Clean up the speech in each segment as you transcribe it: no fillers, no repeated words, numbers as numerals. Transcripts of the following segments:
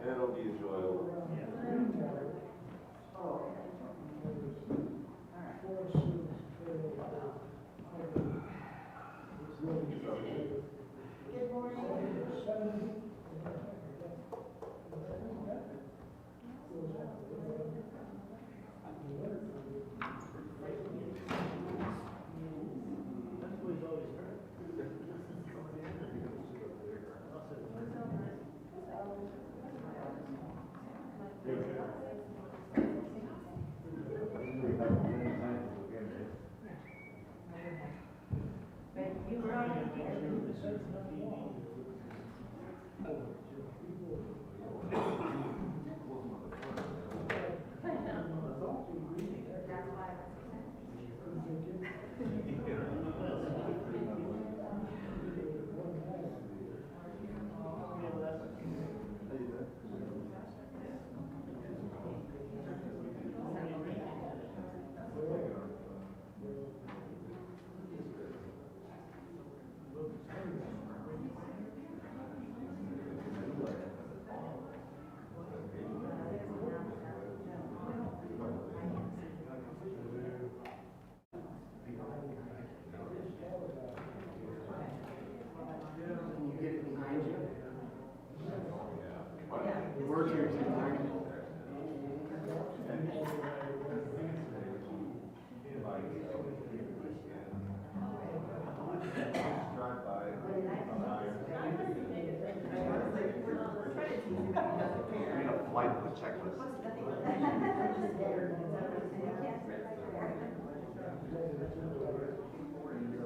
It'll be enjoyable. Good morning.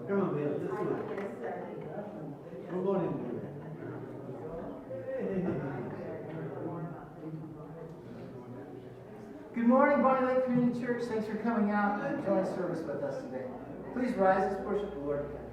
Come on, man. Let's do it. We're going in there. Good morning, Bonney Lake Community Church. Thanks for coming out and joining service with us today. Please rise. Let's worship the Lord together.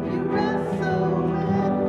You rest so with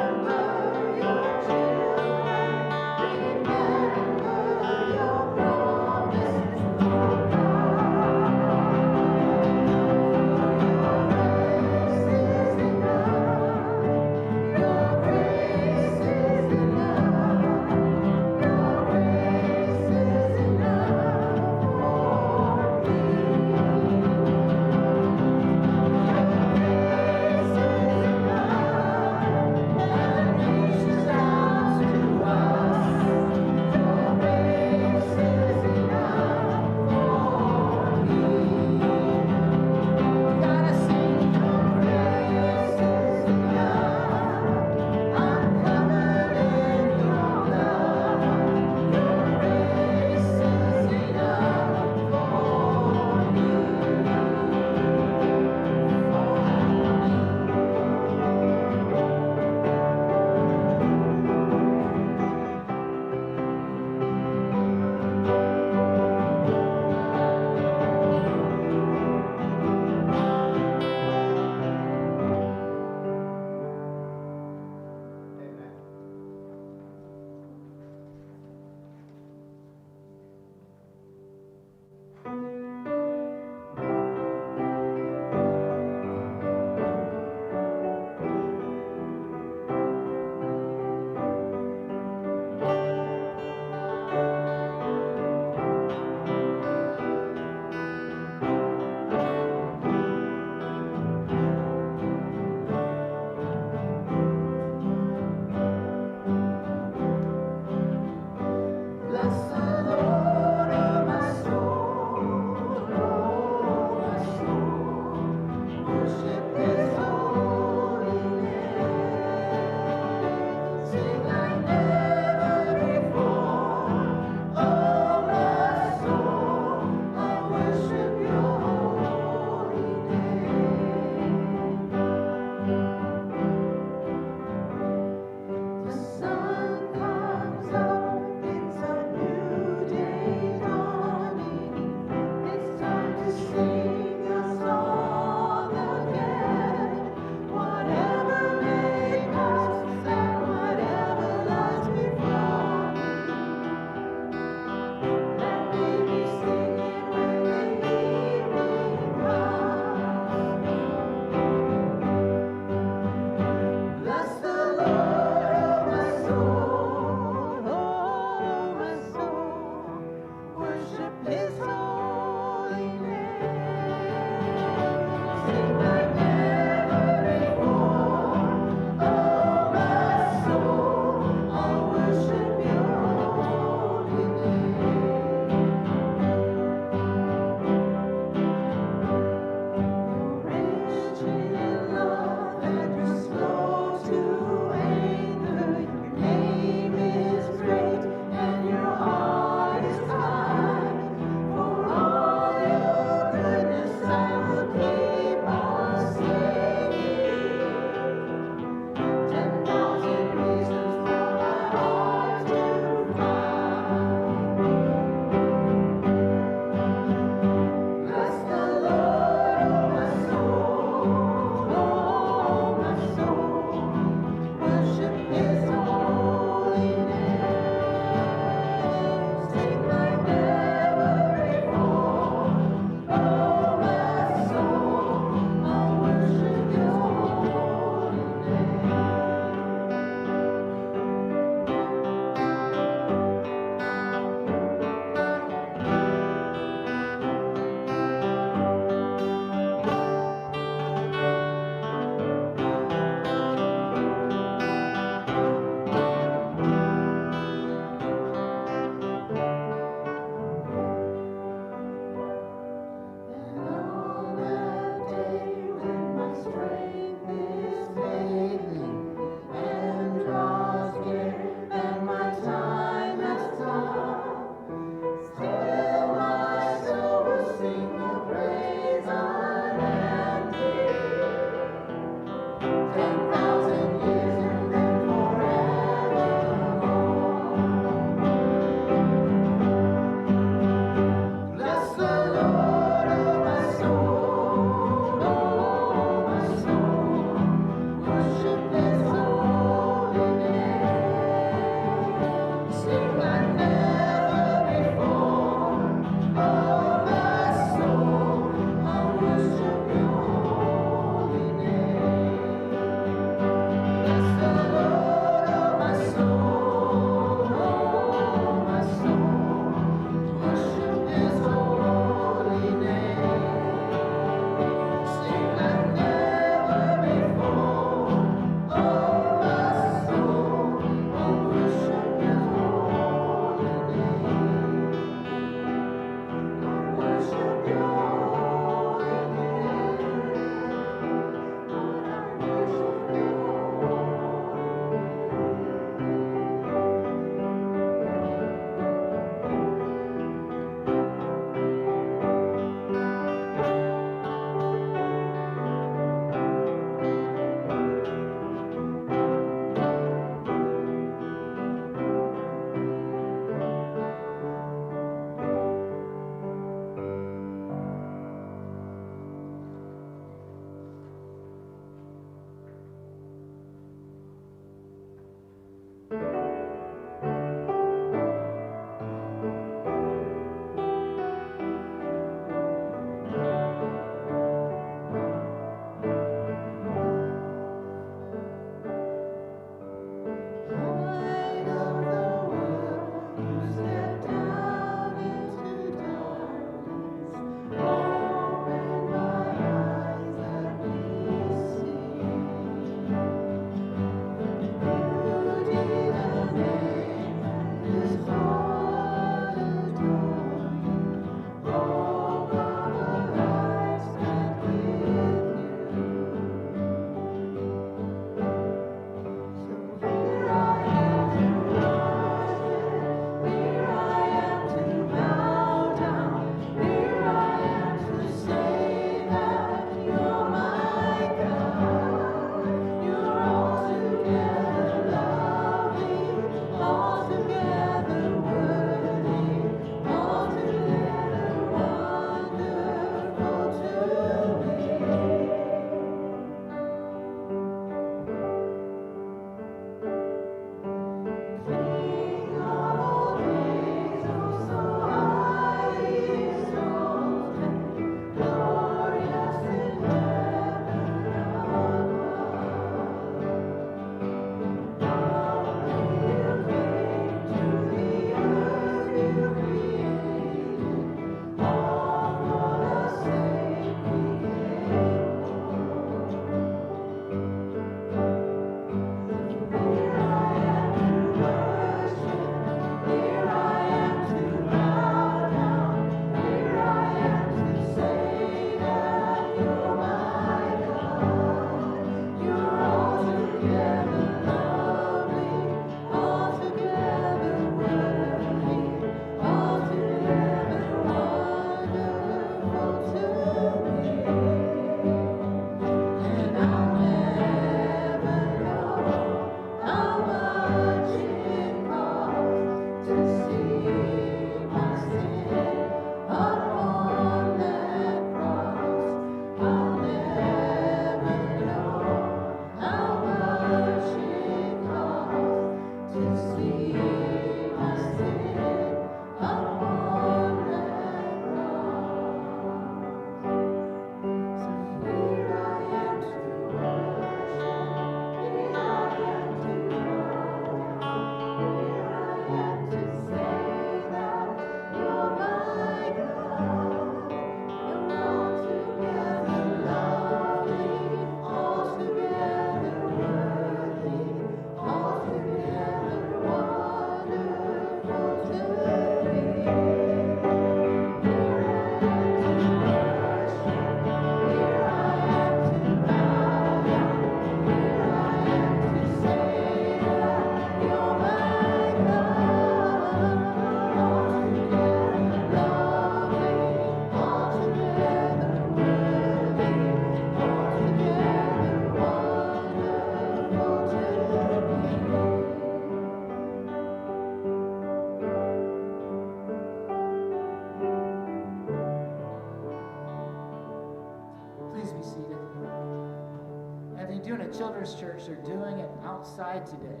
the children's church, they're doing it outside today.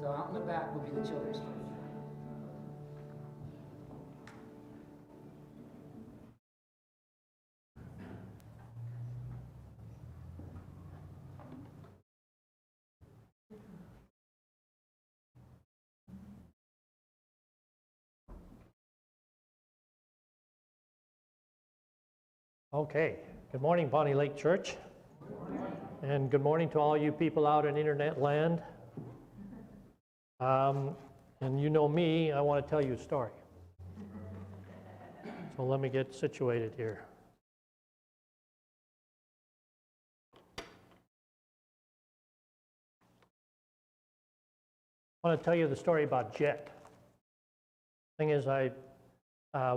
So out in the back will be the children's church. Okay, good morning, Bonney Lake Church. And good morning to all you people out in internet land. And you know me, I want to tell you a story. So let me get situated here. I want to tell you the story about Jet. Thing is,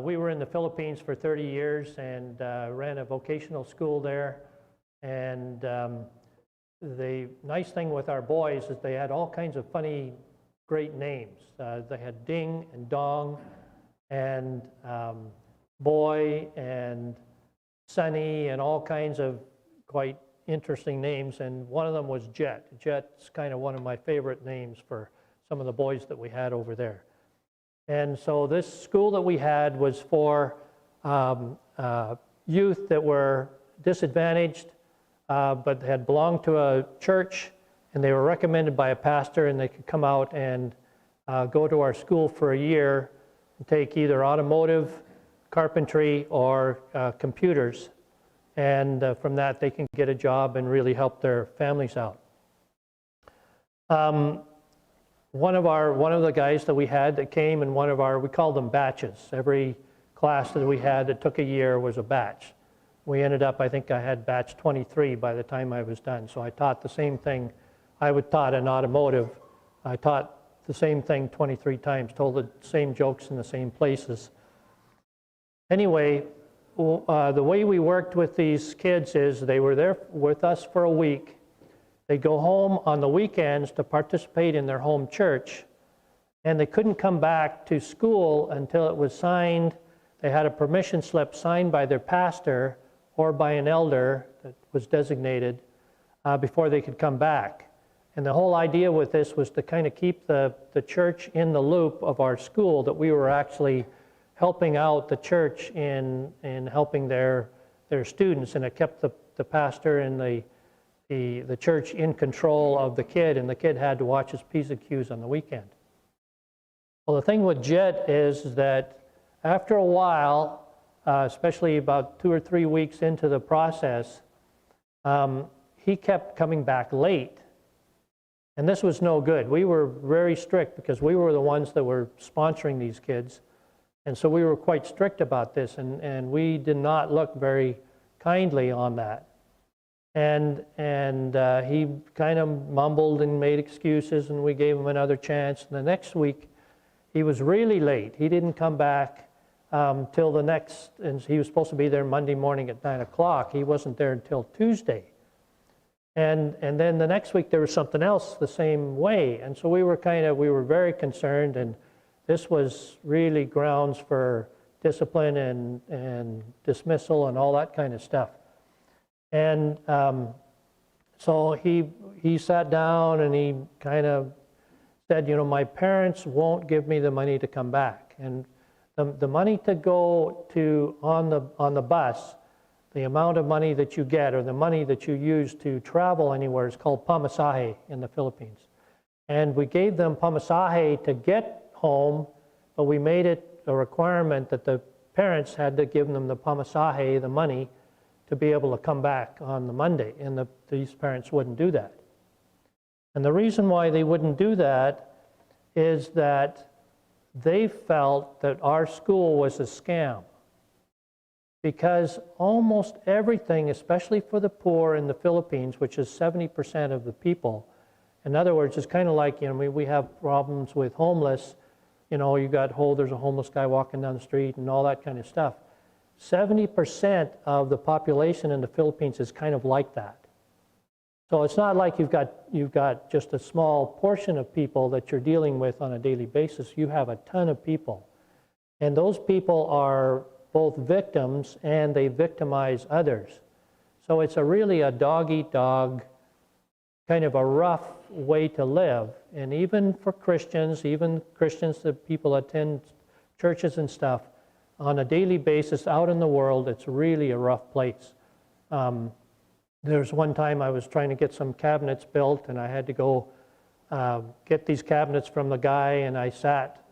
we were in the Philippines for 30 years and ran a vocational school there. And the nice thing with our boys is they had all kinds of funny, great names. They had Ding and Dong and Boy and Sunny and all kinds of quite interesting names. And one of them was Jet. Jet's kind of one of my favorite names for some of the boys that we had over there. And so this school that we had was for youth that were disadvantaged, but had belonged to a church, and they were recommended by a pastor, and they could come out and go to our school for a year and take either automotive, carpentry, or computers. And from that, they can get a job and really help their families out. One of the guys that we had that came in we called them batches. Every class that we had that took a year was a batch. We ended up, I think I had batch 23 by the time I was done. So I taught the same thing I would taught in automotive. I taught the same thing 23 times, told the same jokes in the same places. Anyway, the way we worked with these kids is they were there with us for a week. They'd go home on the weekends to participate in their home church, and they couldn't come back to school until it was signed. They had a permission slip signed by their pastor or by an elder that was designated before they could come back. And the whole idea with this was to kind of keep the church in the loop of our school, that we were actually helping out the church in helping their students, and it kept the pastor and the church in control of the kid, and the kid had to watch his P's and Q's on the weekend. Well, the thing with Jet is that after a while, especially about 2 or 3 weeks into the process, he kept coming back late. And this was no good. We were very strict because we were the ones that were sponsoring these kids. And so we were quite strict about this, and we did not look very kindly on that. And he kind of mumbled and made excuses, and we gave him another chance. And the next week, he was really late. He didn't come back till the next, and he was supposed to be there Monday morning at 9 o'clock. He wasn't there until Tuesday. And then the next week, there was something else the same way. And so we were very concerned, and this was really grounds for discipline and dismissal and all that kind of stuff. And so he sat down and he kind of said, my parents won't give me the money to come back. And the money to go to on the bus, the amount of money that you get or the money that you use to travel anywhere is called pamasahe in the Philippines. And we gave them pamasahe to get home, but we made it a requirement that the parents had to give them the pamasahe, the money, to be able to come back on the Monday, and these parents wouldn't do that. And the reason why they wouldn't do that is that they felt that our school was a scam, because almost everything, especially for the poor in the Philippines, which is 70% of the people, in other words, it's kind of like, we have problems with homeless, there's a homeless guy walking down the street and all that kind of stuff. 70% of the population in the Philippines is kind of like that. So it's not like you've got just a small portion of people that you're dealing with on a daily basis. You have a ton of people. And those people are both victims and they victimize others. So it's really a dog-eat-dog kind of a rough way to live. And even for Christians, that people attend churches and stuff, on a daily basis out in the world, it's really a rough place. There's one time I was trying to get some cabinets built, and I had to go get these cabinets from the guy, and I sat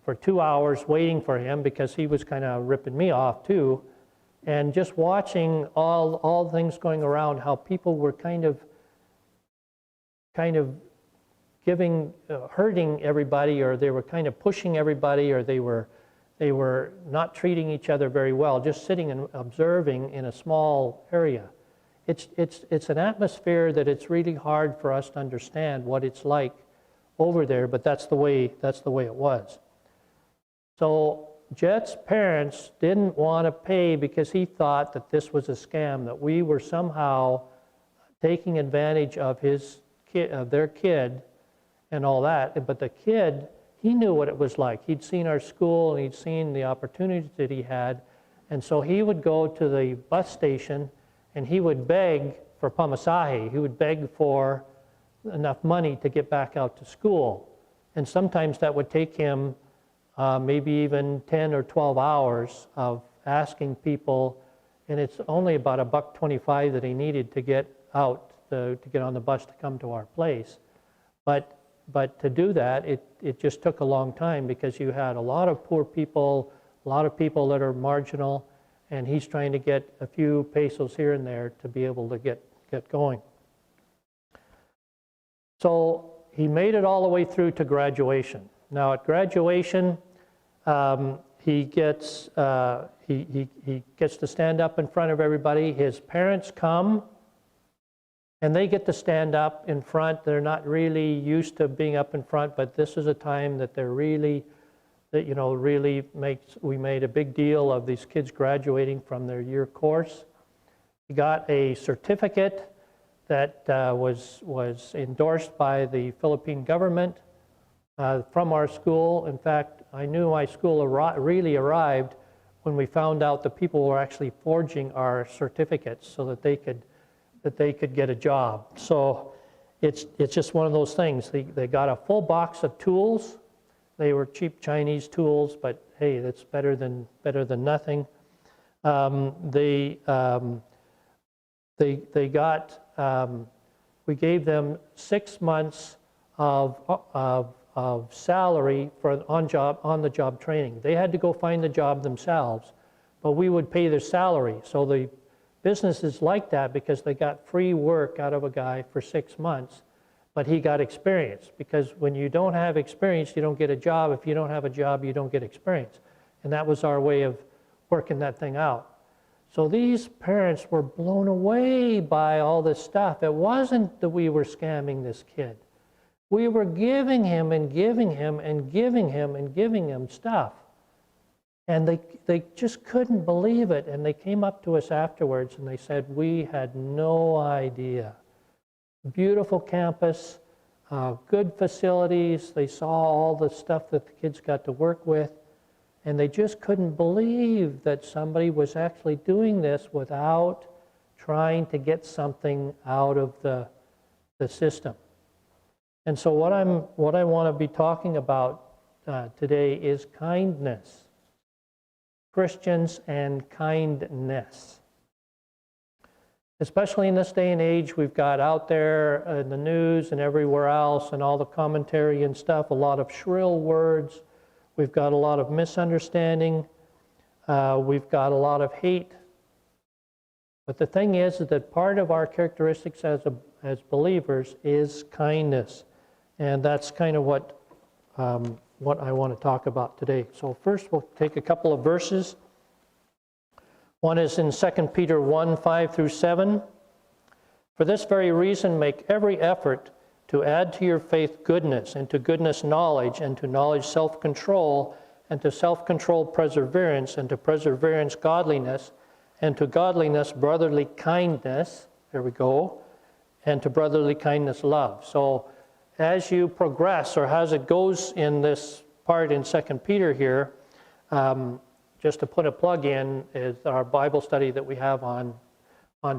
for 2 hours waiting for him because he was kind of ripping me off too. And just watching all things going around, how people were kind of giving, hurting everybody, or they were kind of pushing everybody, or they were not treating each other very well, just sitting and observing in a small area. It's an atmosphere that it's really hard for us to understand what it's like over there, but that's the way it was. So Jet's parents didn't want to pay because he thought that this was a scam, that we were somehow taking advantage of their kid and all that. But the kid, he knew what it was like. He'd seen our school and he'd seen the opportunities that he had. And so he would go to the bus station and he would beg for pamasahe. He would beg for enough money to get back out to school. And sometimes that would take him maybe even 10 or 12 hours of asking people, and it's only about $1.25 that he needed to get out, to get on the bus to come to our place. But to do that, it just took a long time because you had a lot of poor people, a lot of people that are marginal, and he's trying to get a few pesos here and there to be able to get going. So he made it all the way through to graduation. Now at graduation, he gets to stand up in front of everybody. His parents come, and they get to stand up in front. They're not really used to being up in front, but this is a time that we made a big deal of these kids graduating from their year course. He got a certificate that was endorsed by the Philippine government from our school. In fact, I knew my school really arrived when we found out that people were actually forging our certificates so that they could get a job. So it's just one of those things. They got a full box of tools. They were cheap Chinese tools, but hey, that's better than nothing. We gave them 6 months of salary for on-the-job training. They had to go find the job themselves, but we would pay their salary. So the businesses liked that because they got free work out of a guy for 6 months, but he got experience, because when you don't have experience, you don't get a job. If you don't have a job, you don't get experience. And that was our way of working that thing out. So these parents were blown away by all this stuff. It wasn't that we were scamming this kid. We were giving him and giving him and giving him and giving him stuff. And they just couldn't believe it. And they came up to us afterwards and they said, we had no idea. Beautiful campus, good facilities. They saw all the stuff that the kids got to work with. And they just couldn't believe that somebody was actually doing this without trying to get something out of the system. And so what I want to be talking about today is kindness. Christians and kindness. Especially in this day and age, we've got out there in the news and everywhere else and all the commentary and stuff, a lot of shrill words. We've got a lot of misunderstanding. We've got a lot of hate. But the thing is that part of our characteristics as believers is kindness. And that's kind of what I want to talk about today. So first we'll take a couple of verses. One is in 2 Peter 1, 5 through 7. For this very reason, make every effort to add to your faith goodness, and to goodness knowledge, and to knowledge self-control, and to self-control perseverance, and to perseverance godliness, and to godliness brotherly kindness, there we go, and to brotherly kindness love. So as you progress, or as it goes in this part in 2 Peter here, just to put a plug in, is our Bible study that we have on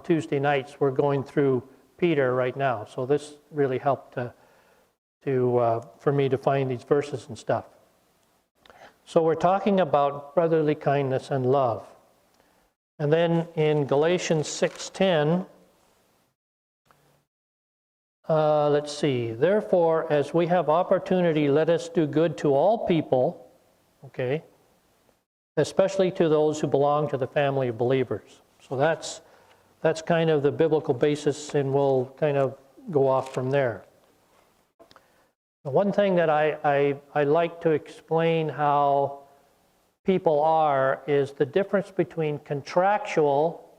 Tuesday nights. We're going through Peter right now. So this really helped for me to find these verses and stuff. So we're talking about brotherly kindness and love. And then in Galatians 6:10, let's see. Therefore, as we have opportunity, let us do good to all people, okay, especially to those who belong to the family of believers. So that's kind of the biblical basis, and we'll kind of go off from there. The one thing that I like to explain how people are is the difference between contractual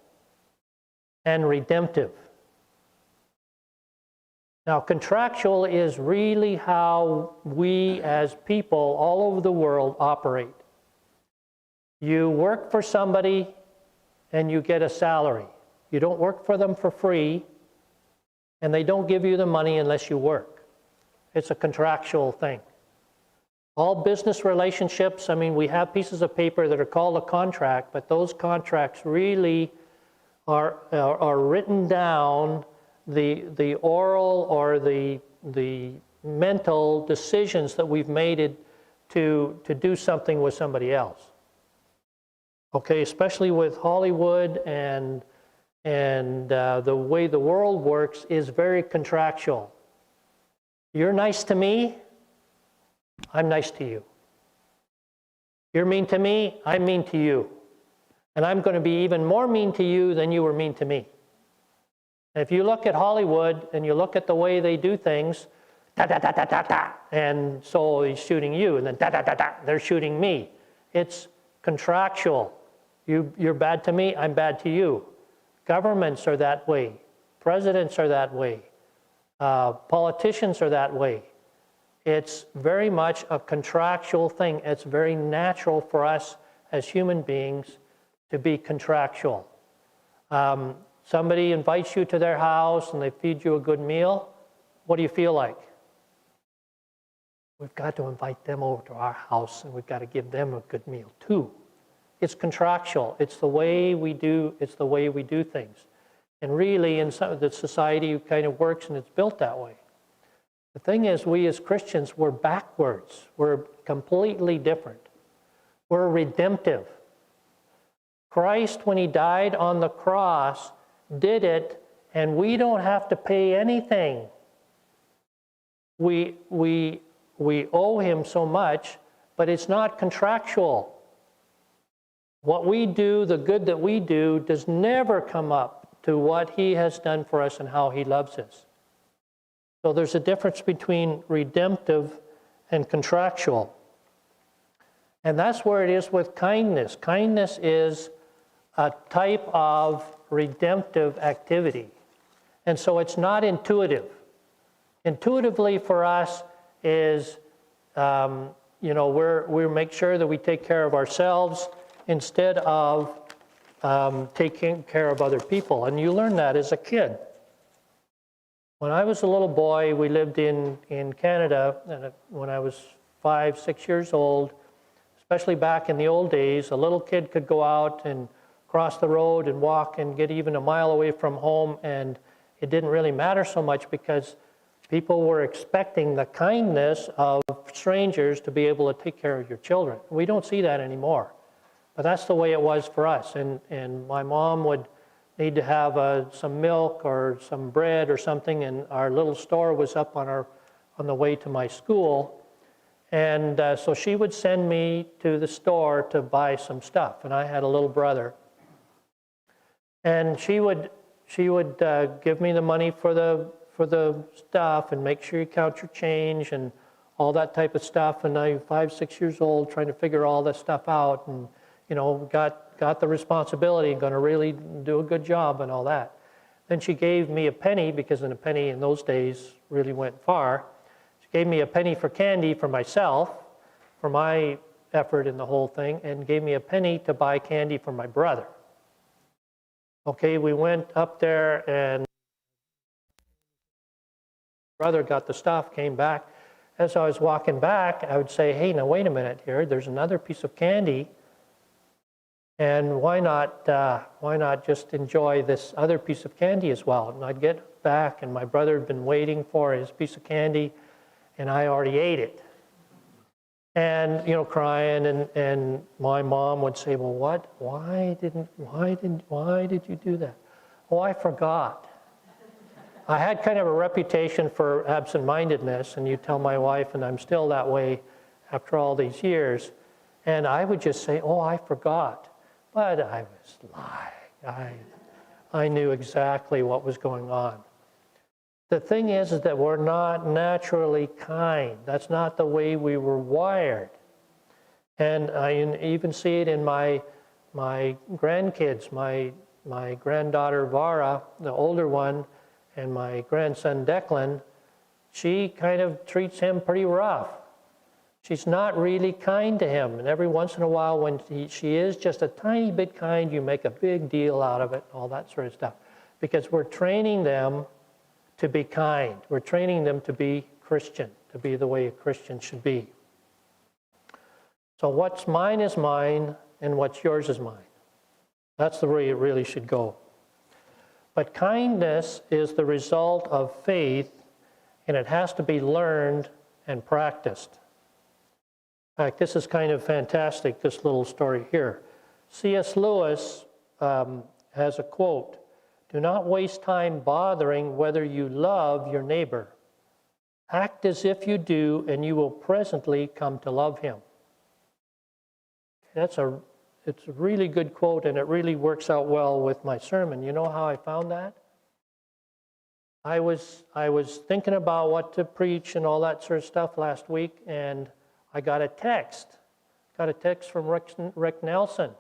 and redemptive. Now, contractual is really how we as people all over the world operate. You work for somebody and you get a salary. You don't work for them for free, and they don't give you the money unless you work. It's a contractual thing. All business relationships, I mean, we have pieces of paper that are called a contract, but those contracts really are written down, the oral or the mental decisions that we've made to do something with somebody else. Okay, especially with Hollywood and the way the world works is very contractual. You're nice to me, I'm nice to you. You're mean to me, I'm mean to you. And I'm going to be even more mean to you than you were mean to me. And if you look at Hollywood and you look at the way they do things, da da da da da da, and so he's shooting you, and then da da da da, they're shooting me. It's contractual. You're bad to me, I'm bad to you. Governments are that way. Presidents are that way. Politicians are that way. It's very much a contractual thing. It's very natural for us as human beings to be contractual. Somebody invites you to their house and they feed you a good meal. What do you feel like? We've got to invite them over to our house and we've got to give them a good meal too. It's contractual. It's the way we do things. And really, in some of the society kind of works and it's built that way. The thing is, we as Christians, we're backwards. We're completely different. We're redemptive. Christ, when he died on the cross, did it, and we don't have to pay anything. We owe him so much, but it's not contractual. What we do, the good that we do, does never come up to what he has done for us and how he loves us. So there's a difference between redemptive and contractual. And that's where it is with kindness. Kindness is a type of redemptive activity. And so it's not intuitive. Intuitively for us is, we make sure that we take care of ourselves instead of taking care of other people. And you learn that as a kid. When I was a little boy, we lived in Canada, and when I was 5, 6 years old, especially back in the old days, a little kid could go out and cross the road and walk and get even a mile away from home, and it didn't really matter so much because people were expecting the kindness of strangers to be able to take care of your children. We don't see that anymore, but that's the way it was for us. And my mom would need to have some milk or some bread or something, and our little store was up on the way to my school, and so she would send me to the store to buy some stuff, and I had a little brother, and she would give me the money for the stuff and make sure you count your change and all that type of stuff, and I'm 5, 6 years old trying to figure all this stuff out, and got the responsibility and going to really do a good job and all that. Then she gave me a penny, because a penny in those days really went far. She gave me a penny for candy for myself, for my effort in the whole thing, and gave me a penny to buy candy for my brother. Okay, we went up there and brother got the stuff, came back. As I was walking back, I would say, hey, now wait a minute here, there's another piece of candy. And why not just enjoy this other piece of candy as well? And I'd get back, and my brother had been waiting for his piece of candy, and I already ate it. And, crying, and my mom would say, well, what? Why did you do that? Oh, I forgot. I had kind of a reputation for absent-mindedness, and you tell my wife, and I'm still that way after all these years. And I would just say, oh, I forgot. But I was lying. I knew exactly what was going on. The thing is that we're not naturally kind. That's not the way we were wired. And I even see it in my grandkids, my granddaughter Vara, the older one, and my grandson Declan. She kind of treats him pretty rough. She's not really kind to him. And every once in a while, when she is just a tiny bit kind, you make a big deal out of it, all that sort of stuff. Because we're training them to be kind. We're training them to be Christian, to be the way a Christian should be. So what's mine is mine, and what's yours is mine. That's the way it really should go. But kindness is the result of faith, and it has to be learned and practiced. In fact, this is kind of fantastic, this little story here. C.S. Lewis has a quote, "Do not waste time bothering whether you love your neighbor. Act as if you do, and you will presently come to love him." It's a really good quote, and it really works out well with my sermon. You know how I found that? I was thinking about what to preach and all that sort of stuff last week, and I got a text. From Rick Nelson.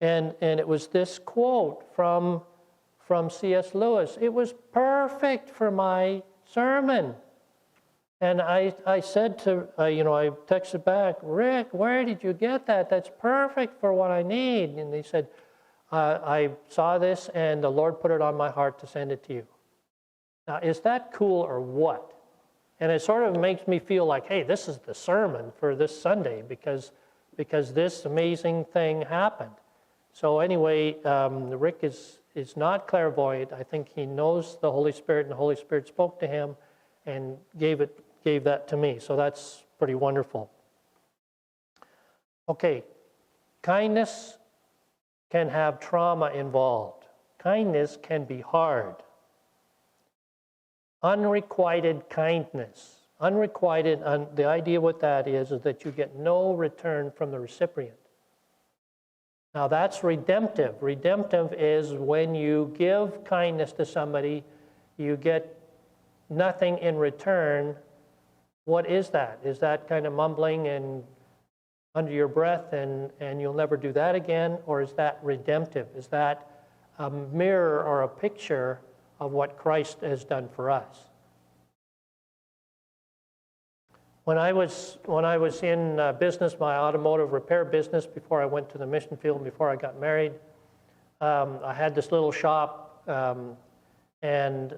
And it was this quote from C.S. Lewis. It was perfect for my sermon. And I said to, I texted back, "Rick, where did you get that? That's perfect for what I need." And he said, "I saw this and the Lord put it on my heart to send it to you." Now, is that cool or what? And it sort of makes me feel like, hey, this is the sermon for this Sunday because this amazing thing happened. So anyway, Rick is not clairvoyant. I think he knows the Holy Spirit, and the Holy Spirit spoke to him and gave that to me. So that's pretty wonderful. Okay, kindness can have trauma involved. Kindness can be hard. Unrequited kindness. The idea with that is that you get no return from the recipient. Now that's redemptive. Redemptive is when you give kindness to somebody, you get nothing in return. What is that? Is that kind of mumbling and under your breath and you'll never do that again? Or is that redemptive? Is that a mirror or a picture of what Christ has done for us? When I was in business, my automotive repair business, before I went to the mission field, before I got married, I had this little shop, and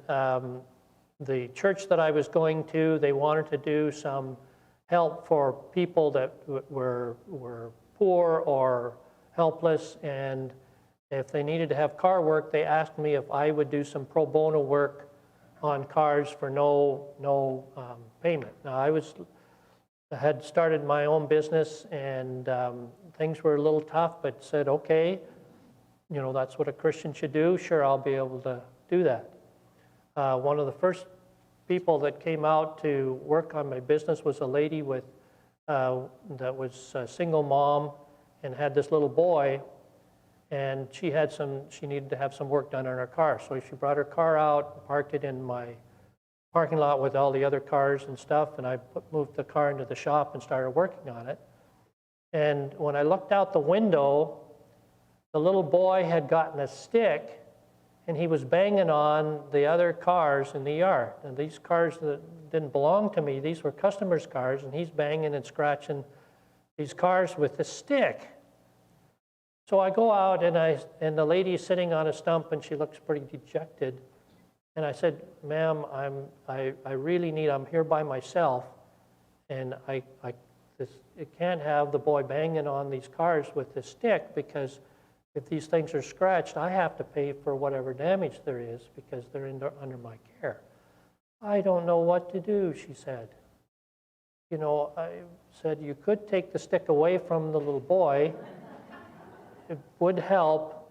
the church that I was going to, they wanted to do some help for people that were poor or helpless, and if they needed to have car work, they asked me if I would do some pro bono work on cars for no payment. Now, I had started my own business, and things were a little tough, but said, okay, that's what a Christian should do. Sure, I'll be able to do that. One of the first people that came out to work on my business was a lady that was a single mom and had this little boy. And she needed to have some work done on her car. So she brought her car out, parked it in my parking lot with all the other cars and stuff, and I moved the car into the shop and started working on it. And when I looked out the window, the little boy had gotten a stick, and he was banging on the other cars in the yard. And these cars that didn't belong to me, these were customers' cars, and he's banging and scratching these cars with a stick. So I go out, and the lady is sitting on a stump, and she looks pretty dejected. And I said, "Ma'am, I'm here by myself, and it can't have the boy banging on these cars with this stick because If these things are scratched, I have to pay for whatever damage there is because they're under my care. I don't know what to do, she said. You know, I said, you could take the stick away from the little boy. It would help.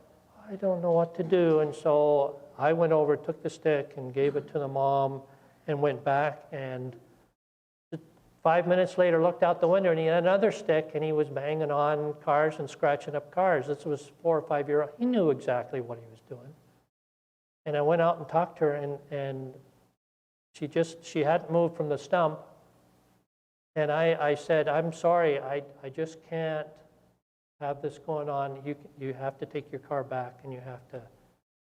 I don't know what to do. And so I went over, took the stick, and gave it to the mom, and went back. And 5 minutes later, looked out the window, and he had another stick, and he was banging on cars and scratching up cars. This was 4 or 5 year old. He knew exactly what he was doing. And I went out and talked to her, and she hadn't moved from the stump. And I said, I'm sorry, I just can't have this going on. You have to take your car back, and you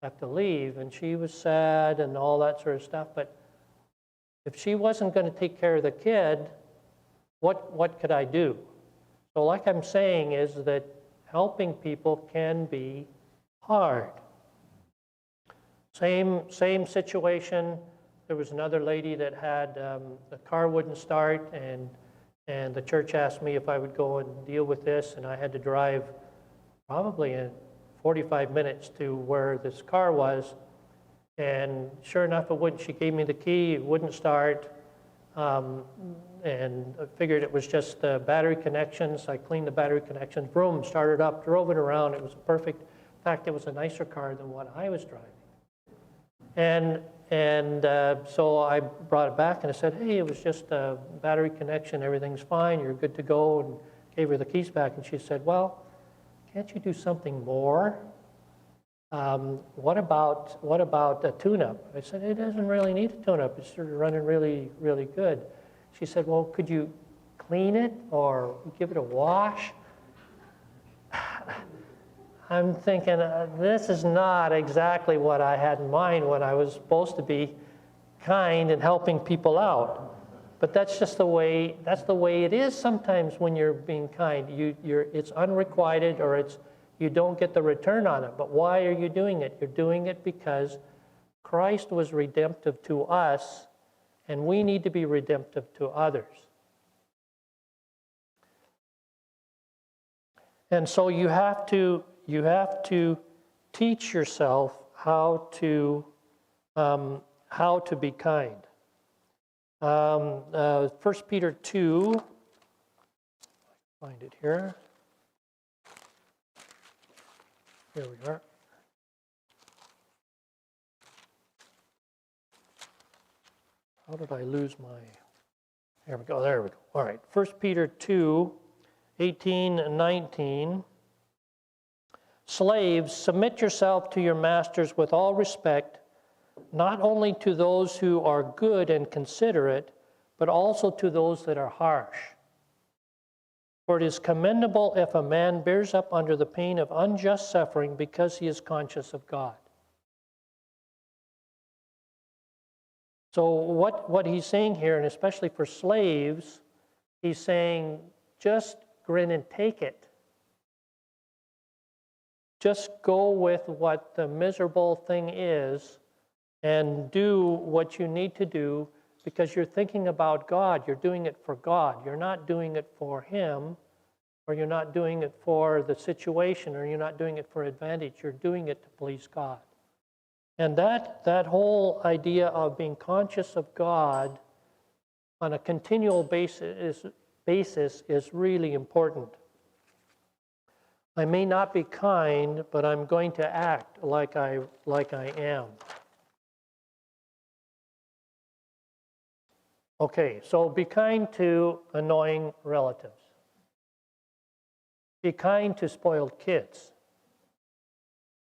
have to leave. And she was sad and all that sort of stuff. But if she wasn't going to take care of the kid, what could I do? So like I'm saying is that helping people can be hard. Same situation. There was another lady that had the car wouldn't start, and the church asked me if I would go and deal with this, and I had to drive probably in 45 minutes to where this car was. And sure enough, it wouldn't. She gave me the key, it wouldn't start, and I figured it was just the battery connections. I cleaned the battery connections, boom, started up, drove it around. It was perfect. In fact, it was a nicer car than what I was driving. And so I brought it back, and I said, hey, it was just a battery connection. Everything's fine. You're good to go, and gave her the keys back. And she said, well, can't you do something more? What about a tune-up? I said, it doesn't really need a tune-up. It's sort of running really, really good. She said, well, could you clean it or give it a wash? I'm thinking, this is not exactly what I had in mind when I was supposed to be kind and helping people out. But that's just the way it is sometimes when you're being kind. It's unrequited, or you don't get the return on it. But why are you doing it? You're doing it because Christ was redemptive to us, and we need to be redemptive to others. And so you have to teach yourself how to be kind. 1 Peter 2, find it here. Here we are. How did I lose my... There we go. All right, 1 Peter 2, 18 and 19. Slaves, submit yourself to your masters with all respect, not only to those who are good and considerate, but also to those that are harsh. For it is commendable if a man bears up under the pain of unjust suffering because he is conscious of God. So what he's saying here, and especially for slaves, he's saying just grin and take it. Just go with what the miserable thing is and do what you need to do because you're thinking about God. You're doing it for God. You're not doing it for Him, or you're not doing it for the situation, or you're not doing it for advantage. You're doing it to please God. And that whole idea of being conscious of God on a continual basis is really important. I may not be kind, but I'm going to act like I am. Okay, so be kind to annoying relatives. Be kind to spoiled kids.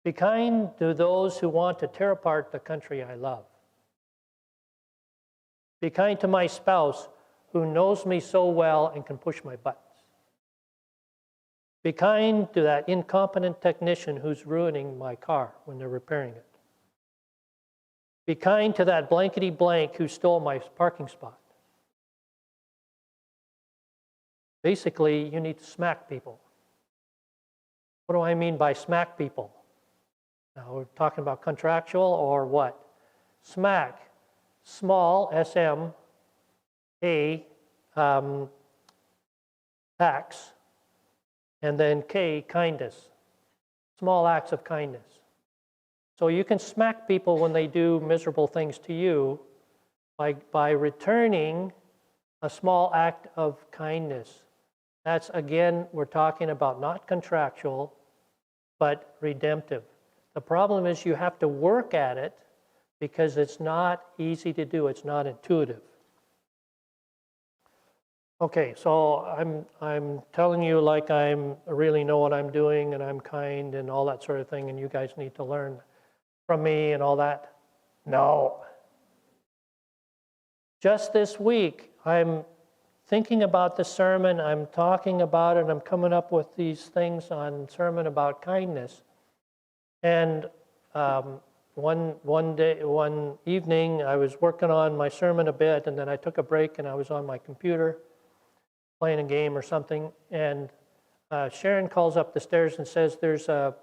Be kind to those who want to tear apart the country I love. Be kind to my spouse who knows me so well and can push my buttons. Be kind to that incompetent technician who's ruining my car when they're repairing it. Be kind to that blankety blank who stole my parking spot. Basically, you need to smack people. What do I mean by smack people? Now, we're talking about contractual or what? Smack, small, SM, A, tax, and then K, kindness. Small acts of kindness. So you can smack people when they do miserable things to you by returning a small act of kindness. That's, again, we're talking about not contractual, but redemptive. The problem is you have to work at it because it's not easy to do. It's not intuitive. Okay, so I'm telling you like I really know what I'm doing and I'm kind and all that sort of thing, and you guys need to learn from me and all that. No. Just this week, I'm thinking about the sermon, I'm talking about it, I'm coming up with these things on sermon about kindness. And one evening, I was working on my sermon a bit, and then I took a break and I was on my computer playing a game or something, and Sharon calls up the stairs and says, there's a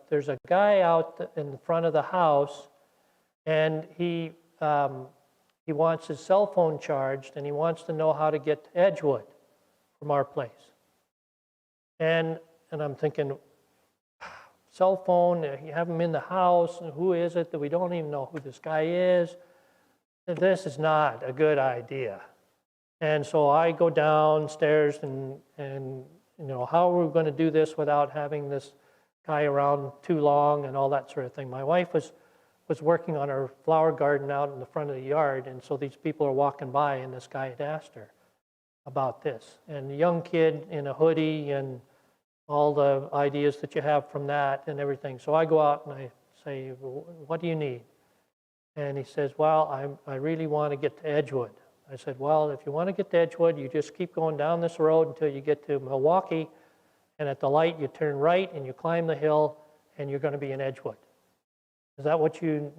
guy out in the front of the house, and he wants his cell phone charged, and he wants to know how to get to Edgewood from our place. And I'm thinking, cell phone, you have him in the house, and who is it that we don't even know who this guy is? This is not a good idea. And so I go downstairs and you know, how are we going to do this without having this guy around too long and all that sort of thing. My wife was working on her flower garden out in the front of the yard, and so these people are walking by, and this guy had asked her about this. And the young kid in a hoodie and all the ideas that you have from that and everything. So I go out and I say, what do you need? And he says, well, I really want to get to Edgewood. I said, well, if you want to get to Edgewood, you just keep going down this road until you get to Milwaukee, and at the light you turn right and you climb the hill, and you're going to be in Edgewood. Is that what you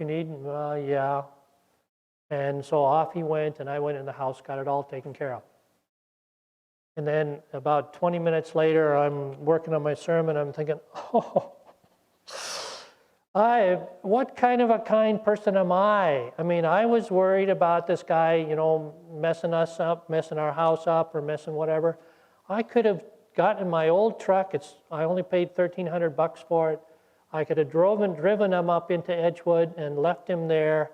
need? Well, yeah. And so off he went, and I went in the house, got it all taken care of. And then about 20 minutes later, I'm working on my sermon. I'm thinking, oh, what kind of a kind person am I? I mean, I was worried about this guy, you know, messing us up, messing our house up, or messing whatever. I could have gotten my old truck. I only paid $1,300 for it. I could have driven him up into Edgewood and left him there.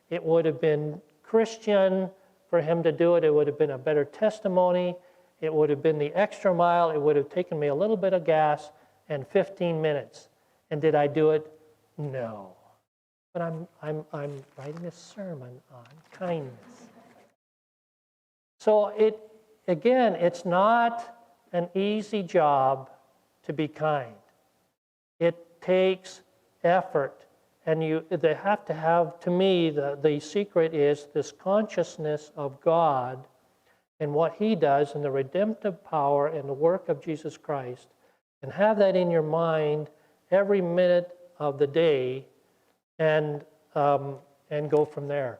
It would have been Christian for him to do it. It would have been a better testimony. It would have been the extra mile. It would have taken me a little bit of gas and 15 minutes. And did I do it? No. But I'm writing a sermon on kindness. So it's not an easy job to be kind. It takes effort, and they have to have, to me, the secret is this consciousness of God and what He does and the redemptive power and the work of Jesus Christ, and have that in your mind every minute of the day, and go from there.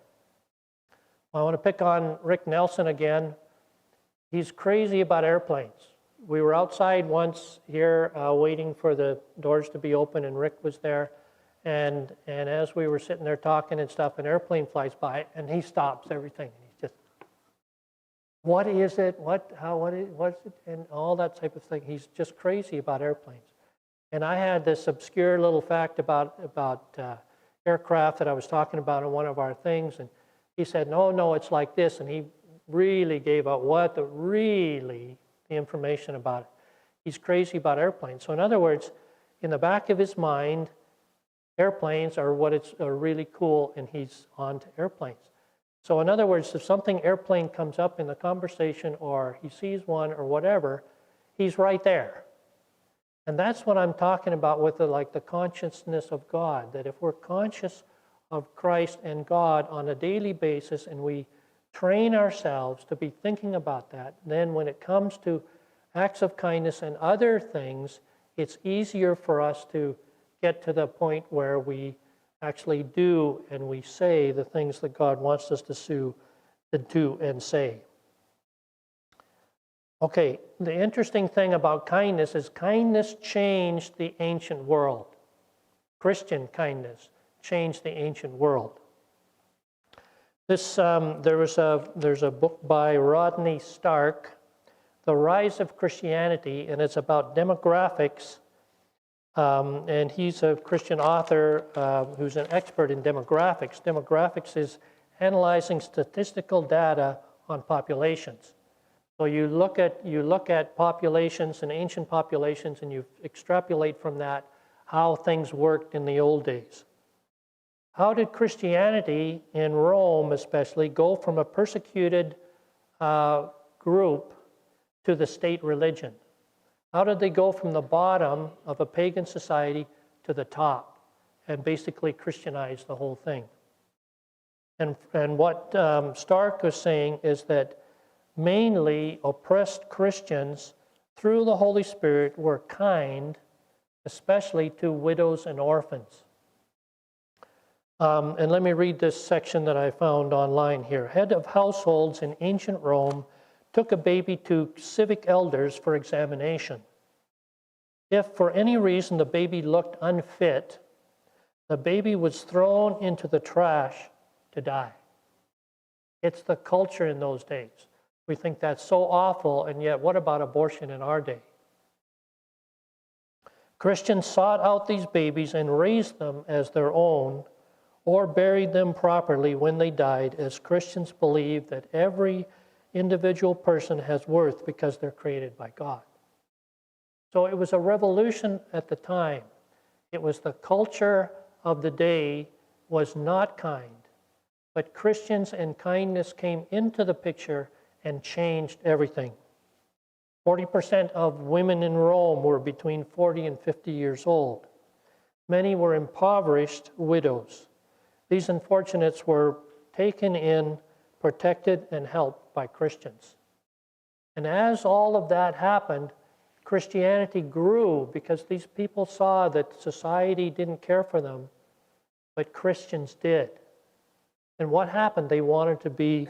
I want to pick on Rick Nelson again. He's crazy about airplanes. We were outside once here waiting for the doors to be open, and Rick was there. And as we were sitting there talking and stuff, an airplane flies by, and he stops everything. He's just, what is it? What's it? And all that type of thing. He's just crazy about airplanes. And I had this obscure little fact about aircraft that I was talking about in one of our things, and he said, no, it's like this. And he really gave out the information about it. He's crazy about airplanes. So in other words, in the back of his mind, airplanes are are really cool, and he's on to airplanes. So in other words, if something airplane comes up in the conversation, or he sees one or whatever, he's right there. And that's what I'm talking about with the consciousness of God, that if we're conscious of Christ and God on a daily basis, and we train ourselves to be thinking about that, then when it comes to acts of kindness and other things, it's easier for us to get to the point where we actually do and we say the things that God wants us to do and say. Okay, the interesting thing about kindness is kindness changed the ancient world. Christian kindness changed the ancient world. There's a book by Rodney Stark, The Rise of Christianity, and it's about demographics And he's a Christian author who's an expert in demographics. Demographics is analyzing statistical data on populations. So you look at populations and ancient populations, and you extrapolate from that how things worked in the old days. How did Christianity in Rome especially go from a persecuted group to the state religion? How did they go from the bottom of a pagan society to the top and basically Christianize the whole thing? And what Stark was saying is that mainly oppressed Christians through the Holy Spirit were kind, especially to widows and orphans. And let me read this section that I found online here. Head of households in ancient Rome took a baby to civic elders for examination. If for any reason the baby looked unfit, the baby was thrown into the trash to die. It's the culture in those days. We think that's so awful, and yet what about abortion in our day? Christians sought out these babies and raised them as their own, or buried them properly when they died, as Christians believe that every individual person has worth because they're created by God. So it was a revolution at the time. It was the culture of the day was not kind, but Christians and kindness came into the picture and changed everything. 40% of women in Rome were between 40 and 50 years old. Many were impoverished widows. These unfortunates were taken in, protected, and helped by Christians. And as all of that happened, Christianity grew because these people saw that society didn't care for them, but Christians did. And what happened? They wanted to be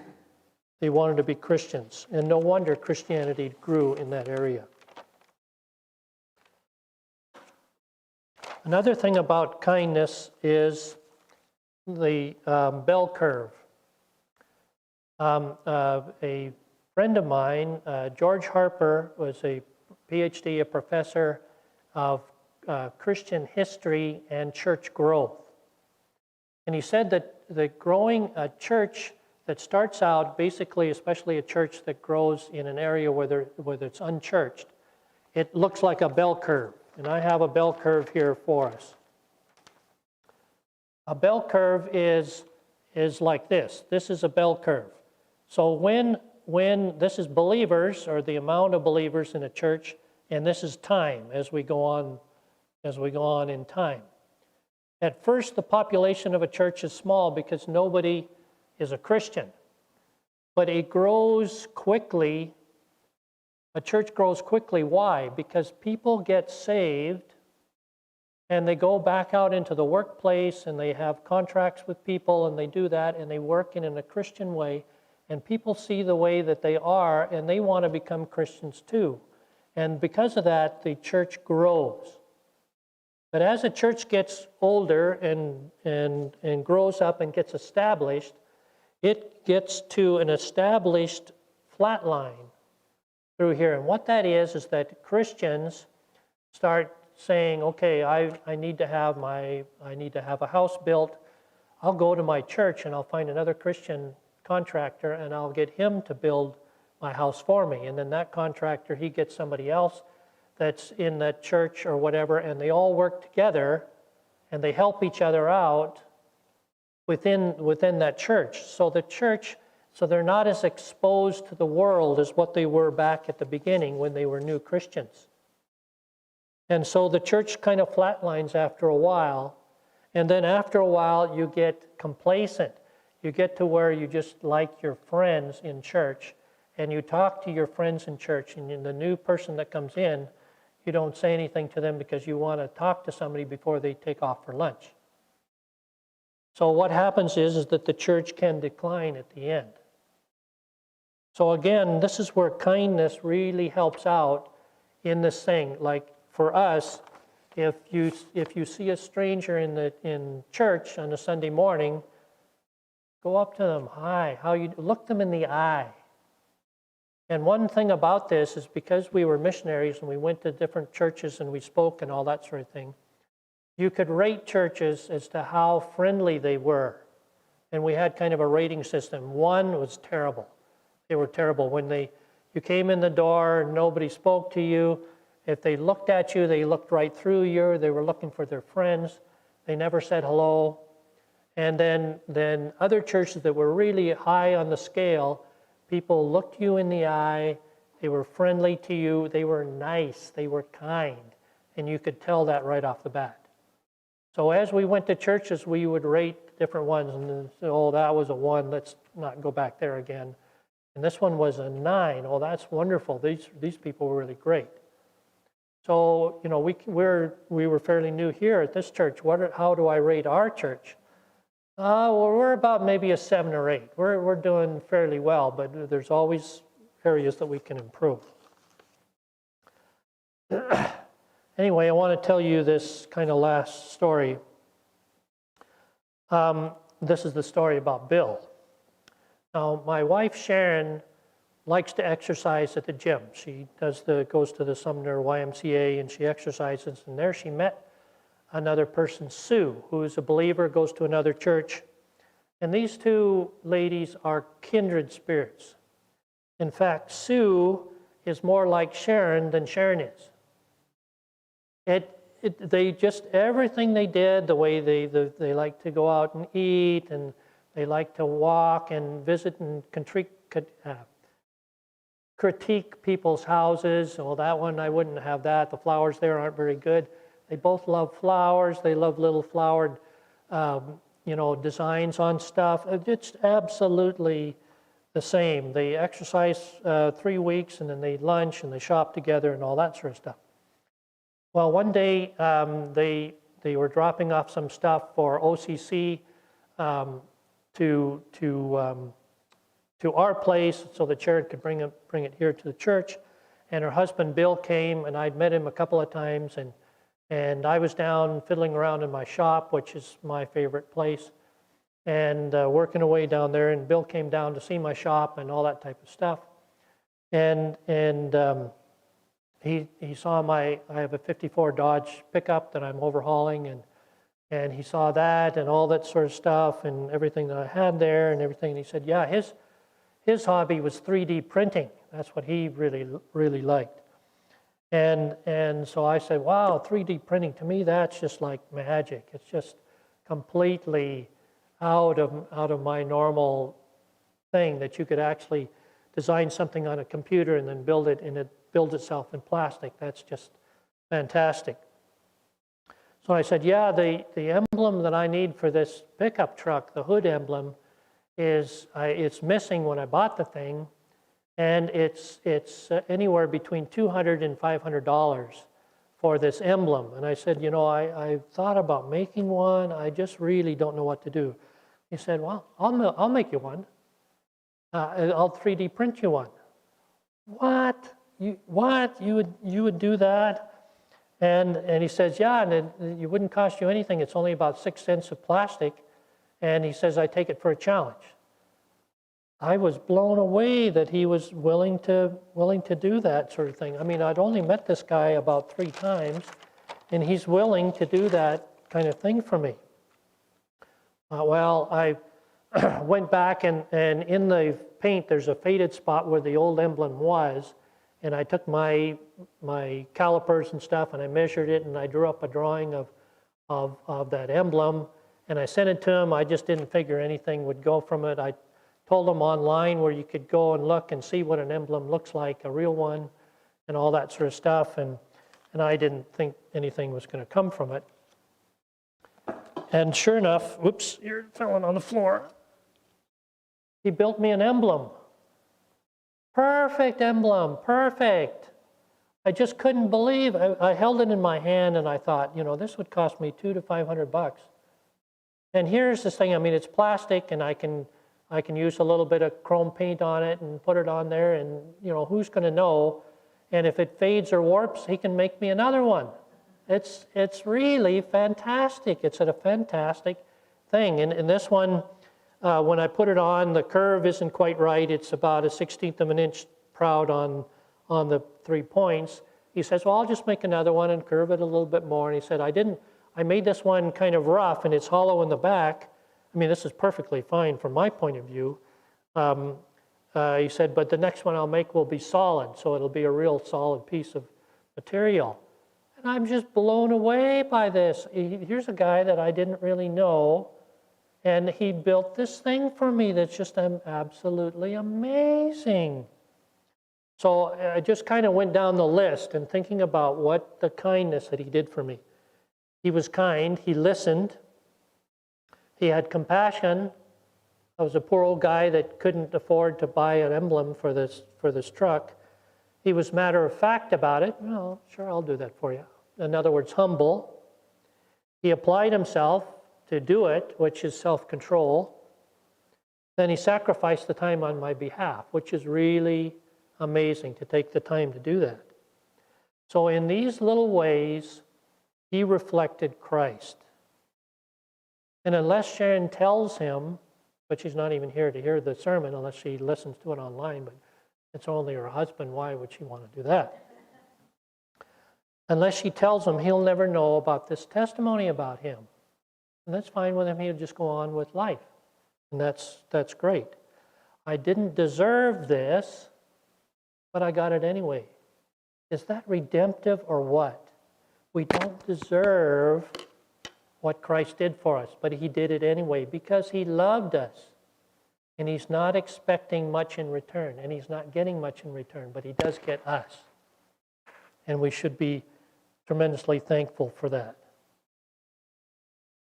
Christians. And no wonder Christianity grew in that area. Another thing about kindness is the bell curve. A friend of mine, George Harper, was a PhD, a professor of Christian history and church growth. And he said that growing a church that starts out, basically, especially a church that grows in an area where it's unchurched, it looks like a bell curve. And I have a bell curve here for us. A bell curve is like this. This is a bell curve. So when this is believers, or the amount of believers in a church, and this is time as we go on in time. At first, the population of a church is small because nobody is a Christian. But it grows quickly. A church grows quickly. Why? Because people get saved and they go back out into the workplace and they have contracts with people and they do that and they work in a Christian way. And people see the way that they are and they want to become Christians too. And because of that, the church grows. But as a church gets older and grows up and gets established, it gets to an established flat line through here. And what that is that Christians start saying, okay, I need to have a house built. I'll go to my church and I'll find another Christian contractor and I'll get him to build my house for me. And then that contractor, he gets somebody else that's in that church or whatever, and they all work together and they help each other out within that church. So they're not as exposed to the world as what they were back at the beginning when they were new Christians. And so the church kind of flatlines after a while, and then after a while you get complacent. You get to where you just like your friends in church, and you talk to your friends in church, and the new person that comes in, you don't say anything to them because you want to talk to somebody before they take off for lunch. So what happens is that the church can decline at the end. So again, this is where kindness really helps out in this thing. Like for us, if you see a stranger in church on a Sunday morning, go up to them, hi, how you? Look them in the eye, And one thing about this is because we were missionaries and we went to different churches and we spoke and all that sort of thing, you could rate churches as to how friendly they were. And we had kind of a rating system. One was terrible. They were terrible. When you came in the door, nobody spoke to you. If they looked at you, they looked right through you. They were looking for their friends. They never said hello. And then other churches that were really high on the scale, people looked you in the eye. They were friendly to you. They were nice. They were kind. And you could tell that right off the bat. So as we went to churches, we would rate different ones. And then say, oh, that was a 1. Let's not go back there again. And this one was a 9. Oh, that's wonderful. These people were really great. So, you know, we were fairly new here at this church. How do I rate our church? Well, we're about maybe a 7 or 8. We're doing fairly well, but there's always areas that we can improve. Anyway, I want to tell you this kind of last story. This is the story about Bill. Now, my wife Sharon likes to exercise at the gym. She goes to the Sumner YMCA and she exercises, and there she met another person, Sue, who is a believer, goes to another church. And these two ladies are kindred spirits. In fact, Sue is more like Sharon than Sharon is. They just, everything they did, the way they like to go out and eat, and they like to walk and visit and critique people's houses. Well, that one, I wouldn't have that. The flowers there aren't very good. They both love flowers. They love little flowered, designs on stuff. It's absolutely the same. They exercise 3 weeks, and then they lunch, and they shop together, and all that sort of stuff. Well, one day they were dropping off some stuff for OCC to our place, so that Sharon could bring it here to the church. And her husband Bill came, and I'd met him a couple of times, and I was down fiddling around in my shop, which is my favorite place, and working away down there. And Bill came down to see my shop and all that type of stuff. And he saw I have a 54 Dodge pickup that I'm overhauling, and he saw that and all that sort of stuff and everything that I had there and everything. And he said, yeah, his hobby was 3D printing. That's what he really, really liked. And so I said, wow, 3D printing, to me, that's just like magic. It's just completely out of my normal thing, that you could actually design something on a computer and then build it, and it builds itself in plastic. That's just fantastic. So I said, yeah, the emblem that I need for this pickup truck, the hood emblem, it's missing when I bought the thing, and it's anywhere between $200 and $500 for this emblem. And I said, I thought about making one. I just really don't know what to do. He said, well, I'll make you one. I'll 3D print you one. What? You would do that? And he says, yeah, and it wouldn't cost you anything. It's only about 6 cents of plastic. And he says, I take it for a challenge. I was blown away that he was willing to do that sort of thing. I mean, I'd only met this guy about 3 times, and he's willing to do that kind of thing for me. Well, I went back, and in the paint, there's a faded spot where the old emblem was, and I took my calipers and stuff, and I measured it, and I drew up a drawing of that emblem, and I sent it to him. I just didn't figure anything would go from it. I told him online where you could go and look and see what an emblem looks like, a real one, and all that sort of stuff, and I didn't think anything was going to come from it. And sure enough, whoops, you're falling on the floor. He built me an emblem. Perfect emblem, perfect. I just couldn't believe. I held it in my hand and I thought, this would cost me $200 to $500. And here's this thing. I mean, it's plastic, and I can use a little bit of chrome paint on it and put it on there, and who's going to know? And if it fades or warps, he can make me another one. It's really fantastic. It's a fantastic thing. And this one, when I put it on, the curve isn't quite right. It's about a 1/16 of an inch proud on the 3 points. He says, well, I'll just make another one and curve it a little bit more. And he said, I made this one kind of rough and it's hollow in the back. I mean, this is perfectly fine from my point of view. He said, but the next one I'll make will be solid, so it'll be a real solid piece of material. And I'm just blown away by this. Here's a guy that I didn't really know, and he built this thing for me that's just absolutely amazing. So I just kind of went down the list and thinking about what the kindness that he did for me. He was kind, he listened, he had compassion. I was a poor old guy that couldn't afford to buy an emblem for this truck. He was matter of fact about it. Well, sure, I'll do that for you. In other words, humble. He applied himself to do it, which is self-control. Then he sacrificed the time on my behalf, which is really amazing to take the time to do that. So in these little ways, he reflected Christ. And unless Sharon tells him, but she's not even here to hear the sermon unless she listens to it online, but it's only her husband, why would she want to do that? Unless she tells him, he'll never know about this testimony about him. And that's fine with him, he'll just go on with life. And that's great. I didn't deserve this, but I got it anyway. Is that redemptive or what? We don't deserve what Christ did for us, but he did it anyway because he loved us. And he's not expecting much in return, and he's not getting much in return, but he does get us. And we should be tremendously thankful for that.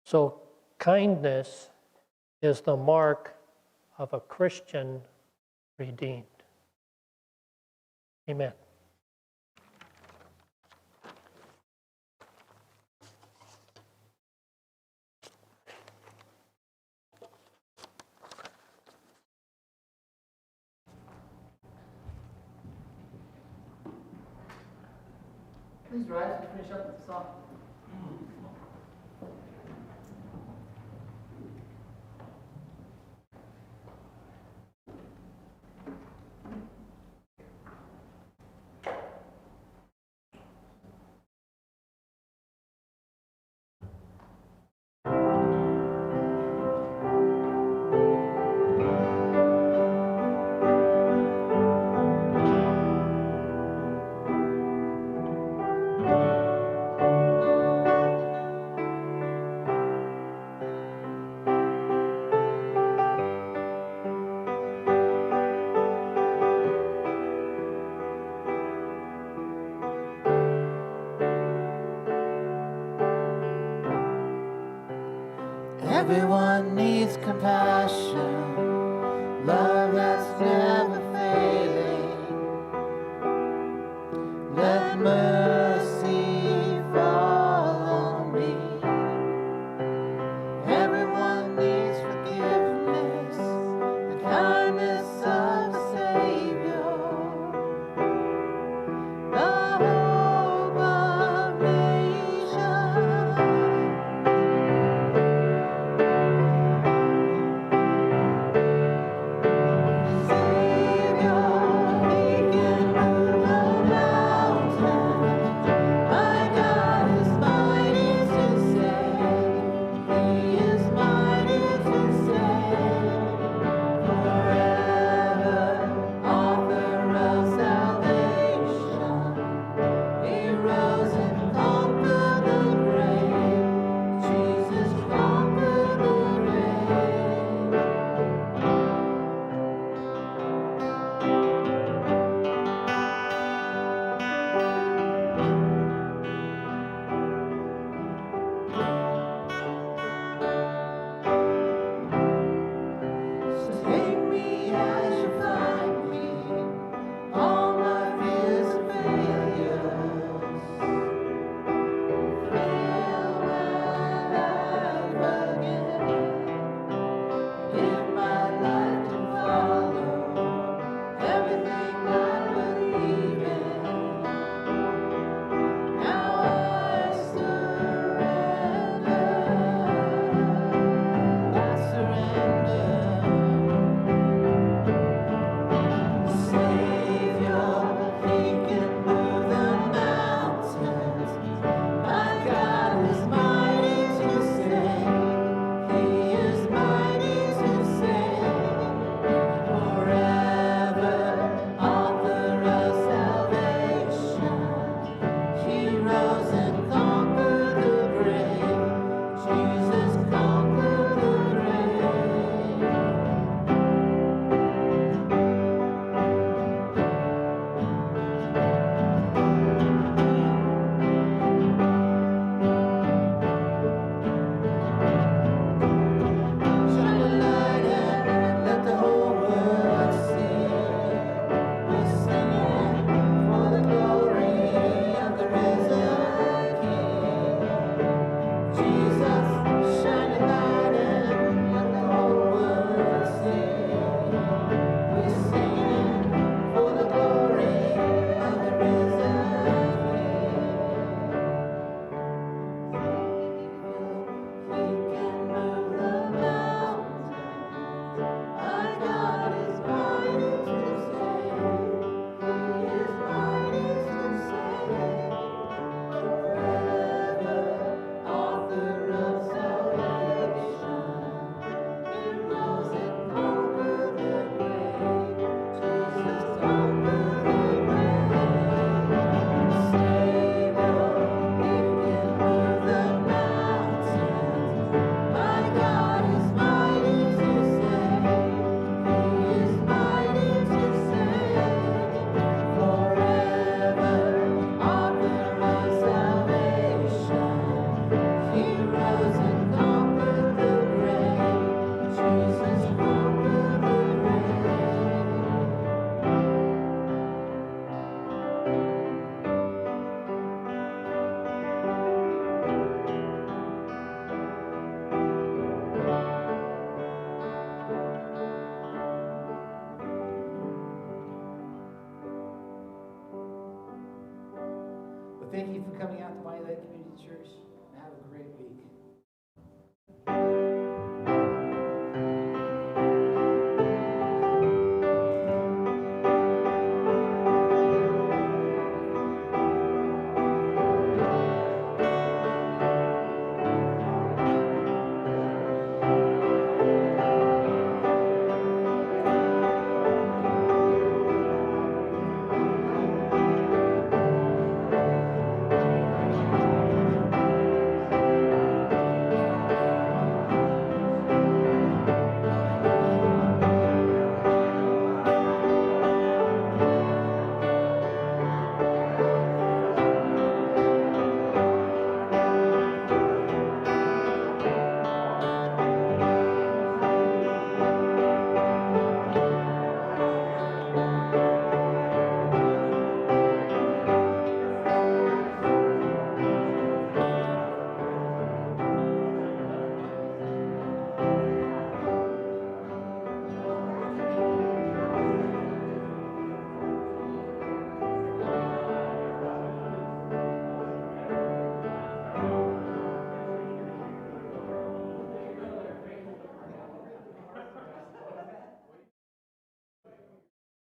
So kindness is the mark of a Christian redeemed. Amen. Please rise and finish up with the song. Everyone needs compassion, love that's never failing. Let mercy fall on me. Everyone needs forgiveness, the kindness of a Savior, the hope of nations. Well, thank you for coming out to Bonney Lake Community Church.